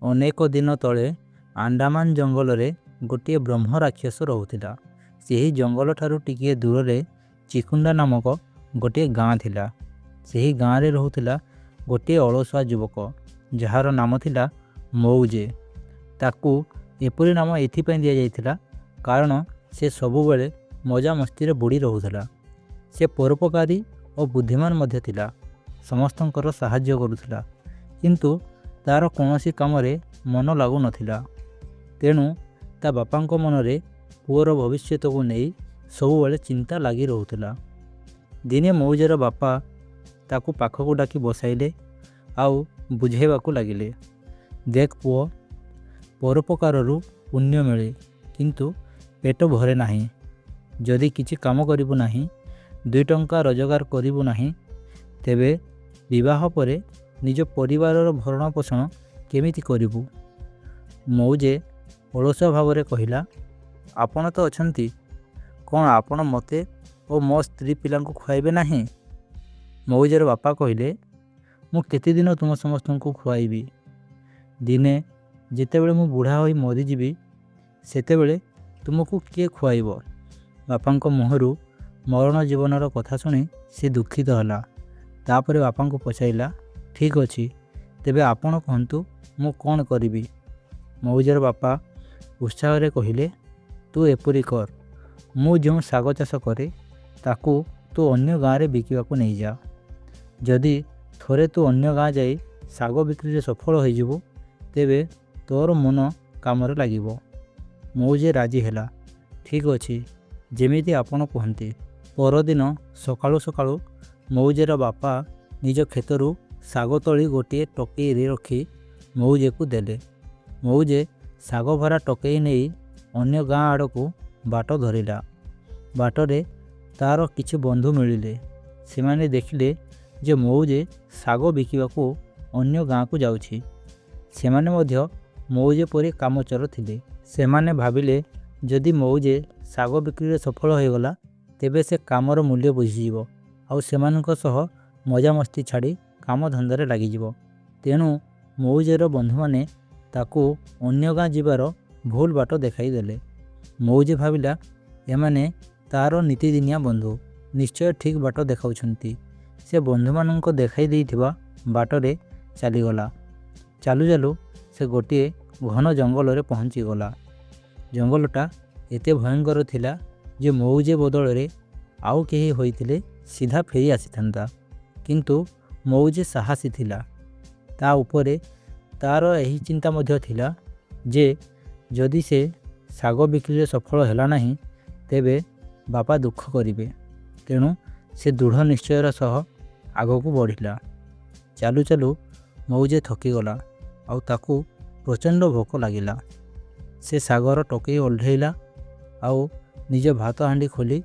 ଅନେକ ଦିନ ତଳେ ଆଣ୍ଡାମାନ ଜଙ୍ଗଲରେ ଗୋଟିଏ ବ୍ରହ୍ମ ରାକ୍ଷସ ରହୁଥିଲା। ସେହି ଜଙ୍ଗଲଠାରୁ ଟିକିଏ ଦୂରରେ ଚିକୁଣ୍ଡା ନାମକ ଗୋଟିଏ ଗାଁ ଥିଲା। ସେହି ଗାଁରେ ରହୁଥିଲା ଗୋଟିଏ ଅଳସୁଆ ଯୁବକ, ଯାହାର ନାମ ଥିଲା ମଉଜେ। ତାକୁ ଏପରି ନାମ ଏଥିପାଇଁ ଦିଆଯାଇଥିଲା କାରଣ ସେ ସବୁବେଳେ ମଜାମସ୍ତିରେ ବୁଡ଼ି ରହୁଥିଲା। ସେ ପରୋପକାରୀ ଓ ବୁଦ୍ଧିମାନ ମଧ୍ୟ ଥିଲା। ସମସ୍ତଙ୍କର ସାହାଯ୍ୟ କରୁଥିଲା, କିନ୍ତୁ ତା'ର କୌଣସି କାମରେ ମନ ଲାଗୁନଥିଲା। ତେଣୁ ତା ବାପାଙ୍କ ମନରେ ପୁଅର ଭବିଷ୍ୟତକୁ ନେଇ ସବୁବେଳେ ଚିନ୍ତା ଲାଗି ରହୁଥିଲା। ଦିନେ ମଉଜର ବାପା ତାକୁ ପାଖକୁ ଡାକି ବସାଇଲେ ଆଉ ବୁଝାଇବାକୁ ଲାଗିଲେ, ଦେଖ ପୁଅ, ପରୋପକାରରୁ ପୁଣ୍ୟ ମିଳେ, କିନ୍ତୁ ପେଟ ଭରେ ନାହିଁ। ଯଦି କିଛି କାମ କରିବୁ ନାହିଁ, 2 ଟଙ୍କା ରୋଜଗାର କରିବୁ ନାହିଁ, ତେବେ ବିବାହ ପରେ ନିଜ ପରିବାରର ଭରଣ ପୋଷଣ କେମିତି କରିବୁ? ମଉଜେ ଅଳସୁଆ ଭାବରେ କହିଲା, ଆପଣ ତ ଅଛନ୍ତି, କ'ଣ ଆପଣ ମୋତେ ଓ ମୋ ସ୍ତ୍ରୀ ପିଲାଙ୍କୁ ଖୁଆଇବେ ନାହିଁ? ମଉଜର ବାପା କହିଲେ, ମୁଁ କେତେଦିନ ତୁମ ସମସ୍ତଙ୍କୁ ଖୁଆଇବି? ଦିନେ ଯେତେବେଳେ ମୁଁ ବୁଢ଼ା ହୋଇ ମରିଯିବି, ସେତେବେଳେ ତୁମକୁ କିଏ ଖୁଆଇବ? ବାପାଙ୍କ ମୁହଁରୁ ମରଣ ଜୀବନର କଥା ଶୁଣି ସେ ଦୁଃଖିତ ହେଲା। ତାପରେ ବାପାଙ୍କୁ ପଚାରିଲା, ଠିକ୍ ଅଛି, ତେବେ ଆପଣ କୁହନ୍ତୁ ମୁଁ କ'ଣ କରିବି? ମଉଜର ବାପା ଉତ୍ସାହରେ କହିଲେ, ତୁ ଏପରି କର, ମୁଁ ଯେଉଁ ଶାଗ ଚାଷ କରେ ତାକୁ ତୁ ଅନ୍ୟ ଗାଁରେ ବିକିବାକୁ ନେଇଯା। ଯଦି ଥରେ ତୁ ଅନ୍ୟ ଗାଁ ଯାଇ ଶାଗ ବିକ୍ରିରେ ସଫଳ ହୋଇଯିବୁ, ତେବେ ତୋର ମନ କାମରେ ଲାଗିବ। ମଉଜେ ରାଜି ହେଲା। ଠିକ୍ ଅଛି, ଯେମିତି ଆପଣ କୁହନ୍ତି। ପରଦିନ ସକାଳୁ ସକାଳୁ ମଉଜର ବାପା ନିଜ କ୍ଷେତରୁ ଶାଗ ତୋଳି ଗୋଟିଏ ଟୋକେଇରେ ରଖି ମଉଜେକୁ ଦେଲେ। ମଉଜେ ଶାଗ ଭରା ଟୋକେଇ ନେଇ ଅନ୍ୟ ଗାଁ ଆଡ଼କୁ ବାଟ ଧରିଲା। ବାଟରେ ତା'ର କିଛି ବନ୍ଧୁ ମିଳିଲେ। ସେମାନେ ଦେଖିଲେ ଯେ ମଉଜେ ଶାଗ ବିକିବାକୁ ଅନ୍ୟ ଗାଁକୁ ଯାଉଛି। ସେମାନେ ମଧ୍ୟ ମଉଜେ ପରି କାମଚୋର ଥିଲେ। ସେମାନେ ଭାବିଲେ ଯଦି ମଉଜେ ଶାଗ ବିକ୍ରିରେ ସଫଳ ହୋଇଗଲା, ତେବେ ସେ କାମର ମୂଲ୍ୟ ବୁଝିଯିବ ଆଉ ସେମାନଙ୍କ ସହ ମଜାମସ୍ତି ଛାଡ଼ି କାମ ଧନ୍ଦାରେ ଲାଗିଯିବ। ତେଣୁ ମଉଜେର ବନ୍ଧୁମାନେ ତାକୁ ଅନ୍ୟ ଗାଁ ଯିବାର ଭୁଲ ବାଟ ଦେଖାଇ ଦେଲେ। ମଉଜେ ଭାବିଲା, ଏମାନେ ତା'ର ନୀତିଦିନିଆ ବନ୍ଧୁ, ନିଶ୍ଚୟ ଠିକ୍ ବାଟ ଦେଖାଉଛନ୍ତି। ସେ ବନ୍ଧୁମାନଙ୍କ ଦେଖାଇ ଦେଇଥିବା ବାଟରେ ଚାଲିଗଲା। ଚାଲୁ ଚାଲୁ ସେ ଗୋଟିଏ ଘନ ଜଙ୍ଗଲରେ ପହଞ୍ଚିଗଲା। ଜଙ୍ଗଲଟା ଏତେ ଭୟଙ୍କର ଥିଲା ଯେ ମଉଜେ ବଦଳରେ ଆଉ କେହି ହୋଇଥିଲେ ସିଧା ଫେରି ଆସିଥାନ୍ତା। କିନ୍ତୁ ମଉଜେ ସାହସୀ ଥିଲା। ତା ଉପରେ ତା'ର ଏହି ଚିନ୍ତା ମଧ୍ୟ ଥିଲା ଯେ ଯଦି ସେ ଶାଗ ବିକ୍ରିରେ ସଫଳ ହେଲା ନାହିଁ, ତେବେ ବାପା ଦୁଃଖ କରିବେ। ତେଣୁ ସେ ଦୃଢ଼ ନିଶ୍ଚୟର ସହ ଆଗକୁ ବଢ଼ିଲା। ଚାଲୁ ଚାଲୁ ମଉଜେ ଥକିଗଲା ଆଉ ତାକୁ ପ୍ରଚଣ୍ଡ ଭୋକ ଲାଗିଲା। ସେ ଶାଗର ଟୋକେଇ ଓହ୍ଲାଇଲା ଆଉ ନିଜ ଭାତ ହାଣ୍ଡି ଖୋଲି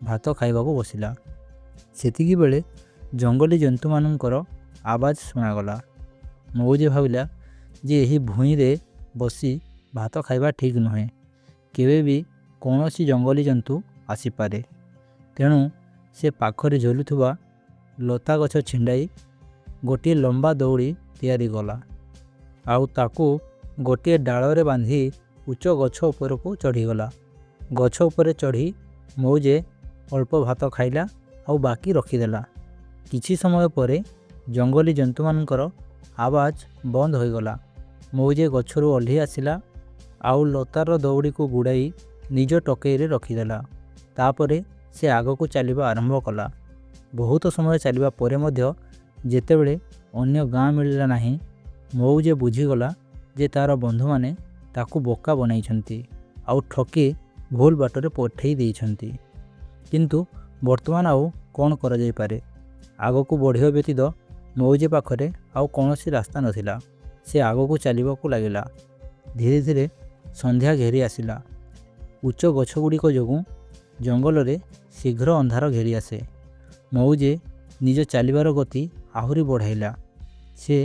ଭାତ ଖାଇବାକୁ ବସିଲା। ସେତିକିବେଳେ ଜଙ୍ଗଲୀ ଜନ୍ତୁମାନଙ୍କର ଆବାଜ ଶୁଣାଗଲା। ମଉଜେ ଭାବିଲା ଯେ ଏହି ଭୂଇଁରେ ବସି ଭାତ ଖାଇବା ଠିକ୍ ନୁହେଁ। କେବେ ବି କୌଣସି ଜଙ୍ଗଲୀ ଜନ୍ତୁ ଆସିପାରେ। ତେଣୁ ସେ ପାଖରେ ଝୁଲୁଥିବା ଲତା ଗଛ ଛିଣ୍ଡାଇ ଗୋଟିଏ ଲମ୍ବା ଦଉଡ଼ି ତିଆରି କଲା ଆଉ ତାକୁ ଗୋଟିଏ ଡାଳରେ ବାନ୍ଧି ଉଚ୍ଚ ଗଛ ଉପରକୁ ଚଢ଼ିଗଲା। ଗଛ ଉପରେ ଚଢ଼ି ମଉଜେ ଅଳ୍ପ ଭାତ ଖାଇଲା ଆଉ ବାକି ରଖିଦେଲା। କିଛି ସମୟ ପରେ ଜଙ୍ଗଲୀ ଜନ୍ତୁମାନଙ୍କର ଆବାଜ ବନ୍ଦ ହୋଇଗଲା। ମଉଜେ ଗଛରୁ ଓହ୍ଲାଇ ଆସିଲା ଆଉ ଲତାର ଦଉଡ଼ିକୁ ଗୁଡ଼ାଇ ନିଜ ଟୋକେଇରେ ରଖିଦେଲା। ତାପରେ ସେ ଆଗକୁ ଚାଲିବା ଆରମ୍ଭ କଲା। ବହୁତ ସମୟ ଚାଲିବା ପରେ ମଧ୍ୟ ଯେତେବେଳେ ଅନ୍ୟ ଗାଁ ମିଳିଲା ନାହିଁ, ମଉଜେ ବୁଝିଗଲା ଯେ ତା'ର ବନ୍ଧୁମାନେ ତାକୁ ବୋକା ବନାଇଛନ୍ତି ଆଉ ଠକି ଭୁଲ ବାଟରେ ପଠାଇ ଦେଇଛନ୍ତି। କିନ୍ତୁ ବର୍ତ୍ତମାନ ଆଉ କ'ଣ କରାଯାଇପାରେ? ଆଗକୁ ବଢ଼ିବା ବ୍ୟତୀତ ମଉଜେ ପାଖରେ ଆଉ କୌଣସି ରାସ୍ତା ନଥିଲା। ସେ ଆଗକୁ ଚାଲିବାକୁ ଲାଗିଲା। ଧୀରେ ଧୀରେ ସନ୍ଧ୍ୟା ଘେରି ଆସିଲା। ଉଚ୍ଚ ଗଛଗୁଡ଼ିକ ଯୋଗୁଁ ଜଙ୍ଗଲରେ ଶୀଘ୍ର ଅନ୍ଧାର ଘେରି ଆସେ। ମଉଜେ ନିଜ ଚାଲିବାର ଗତି ଆହୁରି ବଢ଼ାଇଲା। ସେ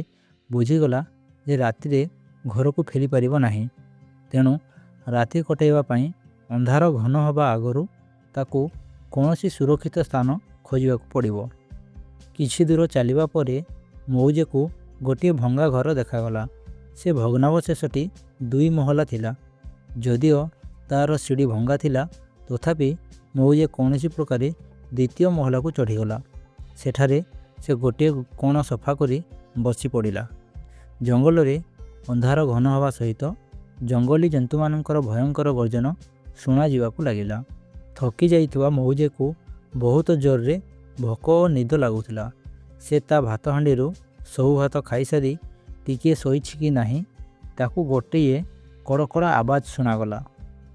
ବୁଝିଗଲା ଯେ ରାତିରେ ଘରକୁ ଫେରିପାରିବ ନାହିଁ। ତେଣୁ ରାତି କଟାଇବା ପାଇଁ ଅନ୍ଧାର ଘନ ହେବା ଆଗରୁ ତାକୁ କୌଣସି ସୁରକ୍ଷିତ ସ୍ଥାନ ଖୋଜିବାକୁ ପଡ଼ିବ। କିଛି ଦୂର ଚାଲିବା ପରେ ମଉଜେକୁ ଗୋଟିଏ ଭଙ୍ଗା ଘର ଦେଖାଗଲା। ସେ ଭଗ୍ନାବଶେଷଟି 2 ମହଲା ଥିଲା। ଯଦିଓ ତା'ର ସିଡ଼ି ଭଙ୍ଗା ଥିଲା, ତଥାପି ମଉଜେ କୌଣସି ପ୍ରକାରେ ଦ୍ୱିତୀୟ ମହଲାକୁ ଚଢ଼ିଗଲା। ସେଠାରେ ସେ ଗୋଟିଏ କୋଣ ସଫା କରି ବସି ପଡ଼ିଲା। ଜଙ୍ଗଲରେ ଅନ୍ଧାର ଘନ ହେବା ସହିତ ଜଙ୍ଗଲୀ ଜନ୍ତୁମାନଙ୍କର ଭୟଙ୍କର ଗର୍ଜନ ଶୁଣାଯିବାକୁ ଲାଗିଲା। ଥକି ଯାଇଥିବା ମଉଜେକୁ ବହୁତ ଜୋରରେ ଭୋକ ଓ ନିଦ ଲାଗୁଥିଲା। ସେ ତା ଭାତ ହାଣ୍ଡିରୁ ସବୁ ଭାତ ଖାଇସାରି ଟିକିଏ ଶୋଇଛି କି ନାହିଁ, ତାକୁ ଗୋଟିଏ କଡ଼କଡ଼ା ଆବାଜ ଶୁଣାଗଲା।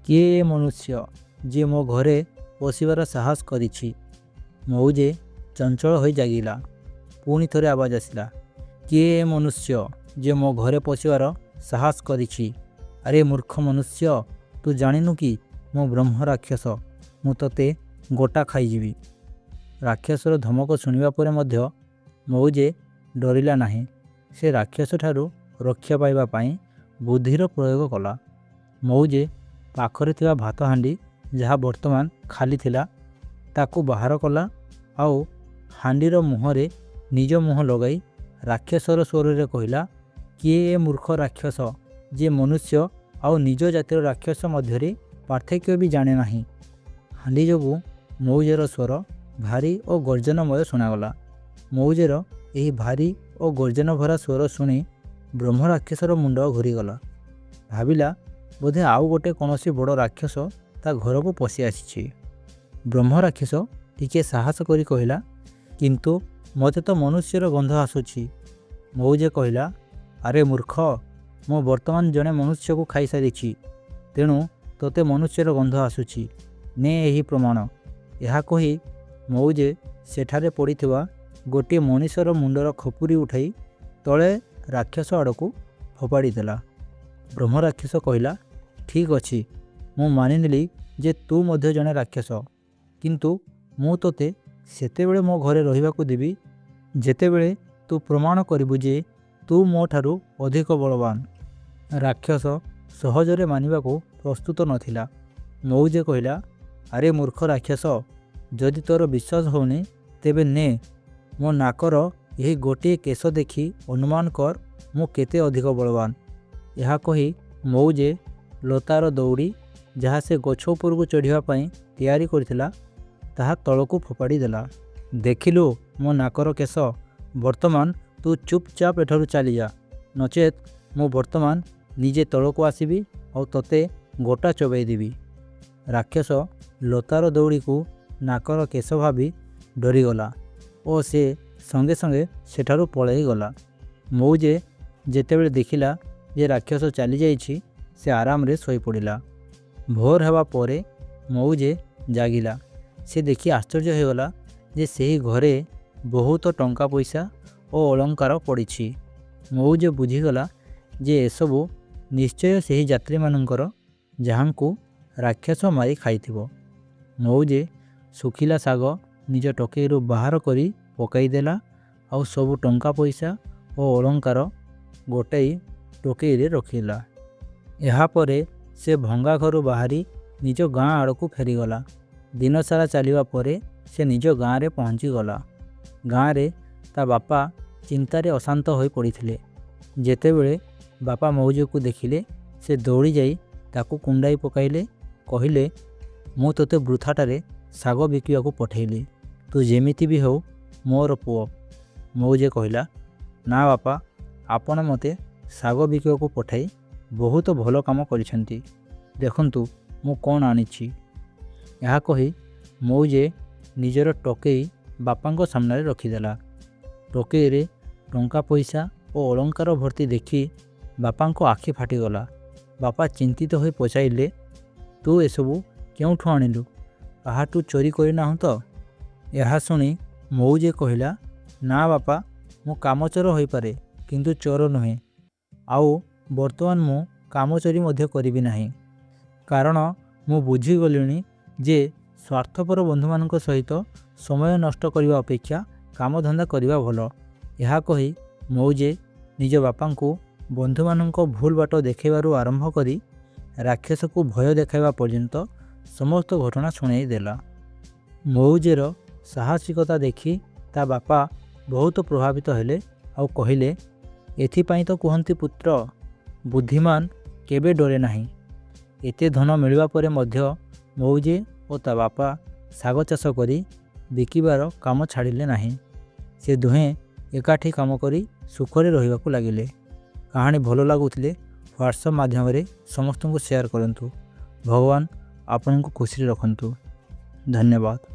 କିଏ ଏ ମନୁଷ୍ୟ ଯିଏ ମୋ ଘରେ ପଶିବାର ସାହସ କରିଛି? ମଉଜେ ଚଞ୍ଚଳ ହୋଇ ଜାଗିଲା। ପୁଣି ଥରେ ଆବାଜ ଆସିଲା, କିଏ ଏ ମନୁଷ୍ୟ ଯିଏ ମୋ ଘରେ ପଶିବାର ସାହସ କରିଛି? ଆରେ ମୂର୍ଖ ମନୁଷ୍ୟ, ତୁ ଜାଣିନୁ କି ମୁଁ ବ୍ରହ୍ମ ରାକ୍ଷସ, ମୁଁ ତୋତେ ଗୋଟା ଖାଇଯିବି। ରାକ୍ଷସର ଧମକ ଶୁଣିବା ପରେ ମଧ୍ୟ ମଉଜେ ଡରିଲା ନାହିଁ। ସେ ରାକ୍ଷସଠାରୁ ରକ୍ଷା ପାଇବା ପାଇଁ ବୁଦ୍ଧିର ପ୍ରୟୋଗ କଲା। ମଉଜେ ପାଖରେ ଥିବା ଭାତ ହାଣ୍ଡି, ଯାହା ବର୍ତ୍ତମାନ ଖାଲି ଥିଲା, ତାକୁ ବାହାର କଲା ଆଉ ହାଣ୍ଡିର ମୁହଁରେ ନିଜ ମୁହଁ ଲଗାଇ ରାକ୍ଷସର ସ୍ୱରରେ କହିଲା, କିଏ ଏ ମୂର୍ଖ ରାକ୍ଷସ ଯିଏ ମନୁଷ୍ୟ ଆଉ ନିଜ ଜାତିର ରାକ୍ଷସ ମଧ୍ୟରେ ପାର୍ଥକ୍ୟ ବି ଜାଣେ ନାହିଁ? ହାଣ୍ଡି ଯୋଗୁଁ ମଉଜେର ସ୍ୱର ଭାରୀ ଓ ଗର୍ଜନମୟ ଶୁଣାଗଲା। ମଉଜେର ଏହି ଭାରୀ ଓ ଗର୍ଜନ ଭରା ସ୍ୱର ଶୁଣି ବ୍ରହ୍ମ ରାକ୍ଷସର ମୁଣ୍ଡ ଘୂରିଗଲା। ଭାବିଲା, ବୋଧେ ଆଉ ଗୋଟେ କୌଣସି ବଡ଼ ରାକ୍ଷସ ତା ଘରକୁ ପଶି ଆସିଛି। ବ୍ରହ୍ମ ରାକ୍ଷସ ଟିକିଏ ସାହସ କରି କହିଲା, କିନ୍ତୁ ମୋତେ ତ ମନୁଷ୍ୟର ଗନ୍ଧ ଆସୁଛି। ମଉଜେ କହିଲା, ଆରେ ମୂର୍ଖ, ମୁଁ ବର୍ତ୍ତମାନ ଜଣେ ମନୁଷ୍ୟକୁ ଖାଇସାରିଛି, ତେଣୁ ତୋତେ ମନୁଷ୍ୟର ଗନ୍ଧ ଆସୁଛି। ନେ ଏହି ପ୍ରମାଣ। ଏହା କହି ମଉଜେ ସେଠାରେ ପଡ଼ିଥିବା ଗୋଟିଏ ମଣିଷର ମୁଣ୍ଡର ଖପୁରି ଉଠାଇ ତଳେ ରାକ୍ଷସ ଆଡ଼କୁ ଫୋପାଡ଼ି ଦେଲା। ବ୍ରହ୍ମ ରାକ୍ଷସ କହିଲା, ଠିକ୍ ଅଛି, ମୁଁ ମାନିନେଲି ଯେ ତୁ ମଧ୍ୟ ଜଣେ ରାକ୍ଷସ, କିନ୍ତୁ ମୁଁ ତୋତେ ସେତେବେଳେ ମୋ ଘରେ ରହିବାକୁ ଦେବି ଯେତେବେଳେ ତୁ ପ୍ରମାଣ କରିବୁ ଯେ ତୁ ମୋ ଠାରୁ ଅଧିକ ବଳବାନ। ରାକ୍ଷସ ସହଜରେ ମାନିବାକୁ ପ୍ରସ୍ତୁତ ନଥିଲା। ମଉଜେ କହିଲା, ଆରେ ମୂର୍ଖ ରାକ୍ଷସ, ଯଦି ତୋର ବିଶ୍ୱାସ ହେଉନି, ତେବେ ନେ ମୋ ନାକର ଏହି ଗୋଟିଏ କେଶ ଦେଖି ଅନୁମାନ କର ମୁଁ କେତେ ଅଧିକ ବଳବାନ। ଏହା କହି ମଉଜେ ଲତାର ଦଉଡ଼ି, ଯାହା ସେ ଗଛ ଉପରକୁ ଚଢ଼ିବା ପାଇଁ ତିଆରି କରିଥିଲା, ତାହା ତଳକୁ ଫୋପାଡ଼ି ଦେଲା। ଦେଖିଲୁ ମୋ ନାକର କେଶ, ବର୍ତ୍ତମାନ ତୁ ଚୁପଚାପ ଏଠାରୁ ଚାଲିଯା, ନଚେତ୍ ମୁଁ ବର୍ତ୍ତମାନ ନିଜେ ତଳକୁ ଆସିବି ଆଉ ତୋତେ ଗୋଟା ଚୋବାଇ ଦେବି। ରାକ୍ଷସ ଲତାର ଦଉଡ଼ିକୁ ନାକର କେଶ ଭାବି ଡରିଗଲା ଓ ସେ ସଙ୍ଗେ ସଙ୍ଗେ ସେଠାରୁ ପଳାଇ ଗଲା। ମଉଜେ ଯେତେବେଳେ ଦେଖିଲା ଯେ ରାକ୍ଷସ ଚାଲିଯାଇଛି, ସେ ଆରାମରେ ଶୋଇପଡ଼ିଲା। ଭୋର ହେବା ପରେ ମଉଜେ ଜାଗିଲା। ସେ ଦେଖି ଆଶ୍ଚର୍ଯ୍ୟ ହୋଇଗଲା ଯେ ସେହି ଘରେ ବହୁତ ଟଙ୍କା ପଇସା ଓ ଅଳଙ୍କାର ପଡ଼ିଛି। ମଉଜେ ବୁଝିଗଲା ଯେ ଏସବୁ ନିଶ୍ଚୟ ସେହି ଯାତ୍ରୀମାନଙ୍କର, ଯାହାଙ୍କୁ ରାକ୍ଷସ ମାରି ଖାଇଥିବ। ମଉଜେ ଶୁଖିଲା ଶାଗ ନିଜ ଟୋକେଇରୁ ବାହାର କରି ପକାଇଦେଲା ଆଉ ସବୁ ଟଙ୍କା ପଇସା ଓ ଅଳଙ୍କାର ଗୋଟାଇ ଟୋକେଇରେ ରଖିଲା। ଏହାପରେ ସେ ଭଙ୍ଗା ଘରୁ ବାହାରି ନିଜ ଗାଁ ଆଡ଼କୁ ଫେରିଗଲା। ଦିନସାରା ଚାଲିବା ପରେ ସେ ନିଜ ଗାଁରେ ପହଞ୍ଚିଗଲା। ଗାଁରେ ତା ବାପା ଚିନ୍ତାରେ ଅଶାନ୍ତ ହୋଇ ପଡ଼ିଥିଲେ। ଯେତେବେଳେ ବାପା ମଉଜେକୁ ଦେଖିଲେ, ସେ ଦୌଡ଼ି ଯାଇ ତାକୁ କୁଣ୍ଡାଇ ପକାଇଲେ। କହିଲେ, ମୁଁ ତୋତେ ବୃଥାଟାରେ ଶାଗ ବିକିବାକୁ ପଠାଇଲି, ତୁ ଯେମିତି ବି ହେଉ ମୋର ପୁଅ। ମଉଜେ କହିଲା, ନା ବାପା, ଆପଣ ମୋତେ ଶାଗ ବିକିବାକୁ ପଠାଇ ବହୁତ ଭଲ କାମ କରିଛନ୍ତି। ଦେଖନ୍ତୁ ମୁଁ କ'ଣ ଆଣିଛି। ଏହା କହି ମଉଜେ ନିଜର ଟୋକେଇ ବାପାଙ୍କ ସାମ୍ନାରେ ରଖିଦେଲା। ଟୋକେଇରେ ଟଙ୍କା ପଇସା ଓ ଅଳଙ୍କାର ଭର୍ତ୍ତି ଦେଖି ବାପାଙ୍କ ଆଖି ଫାଟିଗଲା। ବାପା ଚିନ୍ତିତ ହୋଇ ପଚାରିଲେ, ତୁ ଏସବୁ କେଉଁଠୁ ଆଣିଲୁ? କାହାଠୁ ଚୋରି କରିନାହୁଁ ତ? ଏହା ଶୁଣି ମଉଜେ କହିଲା, ନା ବାପା, ମୁଁ କାମଚୋର ହୋଇପାରେ, କିନ୍ତୁ ଚୋର ନୁହେଁ। ଆଉ ବର୍ତ୍ତମାନ ମୁଁ କାମ ଚୋରି ମଧ୍ୟ କରିବି ନାହିଁ, କାରଣ ମୁଁ ବୁଝିଗଲିଣି ଯେ ସ୍ୱାର୍ଥପର ବନ୍ଧୁମାନଙ୍କ ସହିତ ସମୟ ନଷ୍ଟ କରିବା ଅପେକ୍ଷା କାମଧନ୍ଦା କରିବା ଭଲ। ଏହା କହି ମଉଜେ ନିଜ ବାପାଙ୍କୁ ବନ୍ଧୁମାନଙ୍କ ଭୁଲ ବାଟ ଦେଖାଇବାରୁ ଆରମ୍ଭ କରି ରାକ୍ଷସକୁ ଭୟ ଦେଖାଇବା ପର୍ଯ୍ୟନ୍ତ ସମସ୍ତ ଘଟଣା ଶୁଣାଇ ଦେଲା। ମଉଜେର ସାହସିକତା ଦେଖି ତା ବାପା ବହୁତ ପ୍ରଭାବିତ ହେଲେ ଆଉ କହିଲେ, ଏଥିପାଇଁ ତ କୁହନ୍ତି ପୁତ୍ର, ବୁଦ୍ଧିମାନ କେବେ ଡରେ ନାହିଁ। ଏତେ ଧନ ମିଳିବା ପରେ ମଧ୍ୟ ମଉଜେ ଓ ତା ବାପା ଶାଗ ଚାଷ କରି ବିକିବାର କାମ ଛାଡ଼ିଲେ ନାହିଁ। ସେ ଦୁହେଁ ଏକାଠି କାମ କରି ସୁଖରେ ରହିବାକୁ ଲାଗିଲେ। କାହାଣୀ ଭଲ ଲାଗୁଥିଲେ ହ୍ୱାଟ୍ସଆପ୍ ମାଧ୍ୟମରେ ସମସ୍ତଙ୍କୁ ସେୟାର କରନ୍ତୁ। ଭଗବାନ ଆପଣଙ୍କୁ ଖୁସିରେ ରଖନ୍ତୁ। ଧନ୍ୟବାଦ।